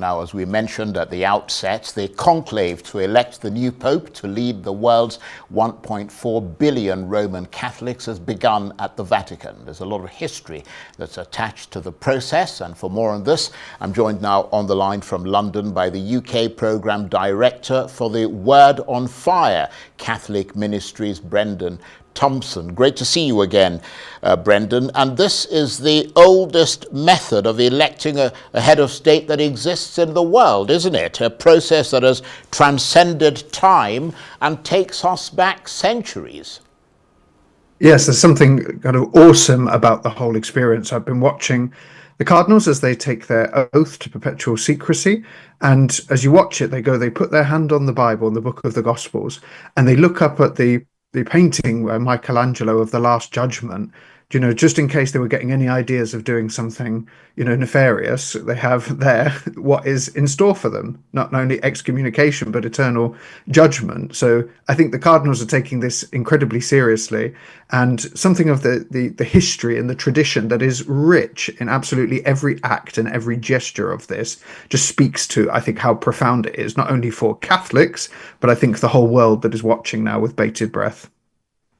Now, as we mentioned at the outset, the conclave to elect the new Pope to lead the world's 1.4 billion Roman Catholics has begun at the Vatican. There's a lot of history that's attached to the process, and for more on this, I'm joined now on the line from London by the UK Programme Director for the Word on Fire Catholic Ministries, Thomson. Great to see you again, Brendan. And this is the oldest method of electing a head of state that exists in the world, isn't it? A process that has transcended time and takes us back centuries. Yes, there's something kind of awesome about the whole experience. I've been watching the cardinals as they take their oath to perpetual secrecy. And as you watch it, they put their hand on the Bible and the book of the Gospels, and they look up at the painting by Michelangelo of the Last Judgment, just in case they were getting any ideas of doing something, nefarious. They have there what is in store for them, not only excommunication, but eternal judgment. So I think the cardinals are taking this incredibly seriously, and something of the history and the tradition that is rich in absolutely every act and every gesture of this just speaks to, I think, how profound it is, not only for Catholics, but I think the whole world that is watching now with bated breath.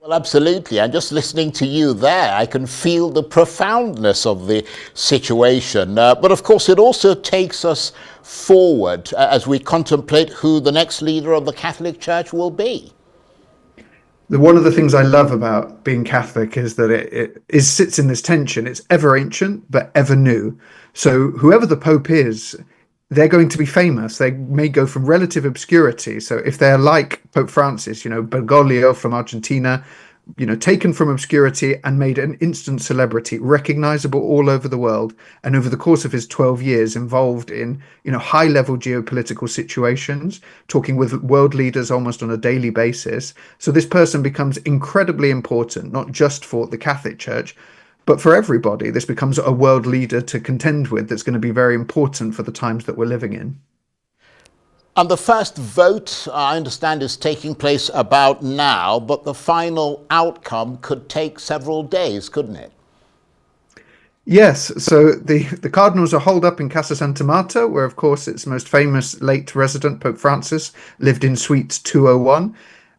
Well, absolutely. And just listening to you there, I can feel the profoundness of the situation. But of course, it also takes us forward as we contemplate who the next leader of the Catholic Church will be. One of the things I love about being Catholic is that it sits in this tension. It's ever ancient, but ever new. So whoever the Pope is, they're going to be famous. They may go from relative obscurity. So if they're like Pope Francis, Bergoglio from Argentina, taken from obscurity and made an instant celebrity, recognizable all over the world, and over the course of his 12 years involved in, high-level geopolitical situations, talking with world leaders almost on a daily basis. So this person becomes incredibly important, not just for the Catholic Church, but for everybody. This becomes a world leader to contend with that's going to be very important for the times that we're living in. And the first vote, I understand, is taking place about now, but the final outcome could take several days, couldn't it? Yes, so the cardinals are holed up in Casa Santa Marta, where, of course, its most famous late resident, Pope Francis, lived in Suite 201.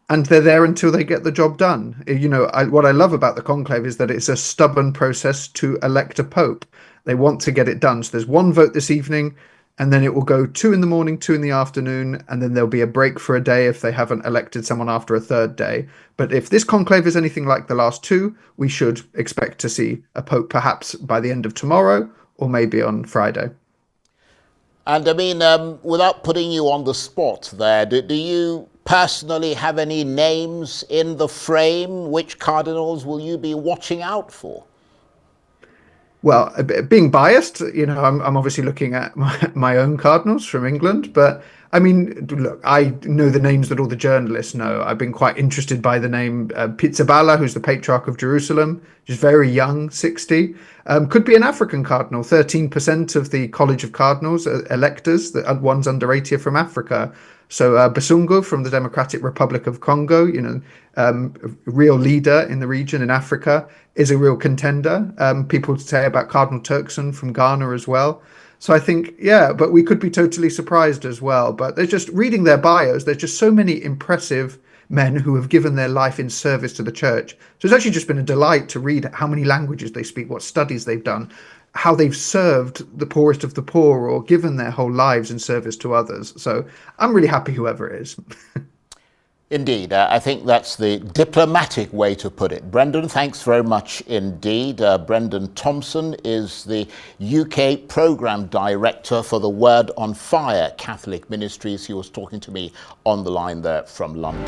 And they're there until they get the job done. What I love about the conclave is that it's a stubborn process to elect a pope. They want to get it done. So there's one vote this evening, and then it will go 2 in the morning, 2 in the afternoon, and then there'll be a break for a day if they haven't elected someone after a third day. But if this conclave is anything like the last two, we should expect to see a pope perhaps by the end of tomorrow or maybe on Friday. And I mean, without putting you on the spot there, do you personally have any names in the frame? Which cardinals will you be watching out for? Well, being biased, I'm obviously looking at my own cardinals from England, but I mean, look, I know the names that all the journalists know. I've been quite interested by the name Pizzaballa, who's the Patriarch of Jerusalem, just very young, 60. Could be an African cardinal. 13% of the College of Cardinals electors, the ones under 80 are from Africa. So Basungu from the Democratic Republic of Congo, a real leader in the region in Africa, is a real contender. People say about Cardinal Turkson from Ghana as well. So I think, but we could be totally surprised as well. But they're just reading their bios. There's just so many impressive men who have given their life in service to the church. So it's actually just been a delight to read how many languages they speak, what studies they've done, how they've served the poorest of the poor or given their whole lives in service to others. So I'm really happy whoever it is. Indeed, I think that's the diplomatic way to put it. Brendan, thanks very much indeed. Brendan Thomson is the UK Programme Director for the Word on Fire Catholic Ministries. He was talking to me on the line there from London.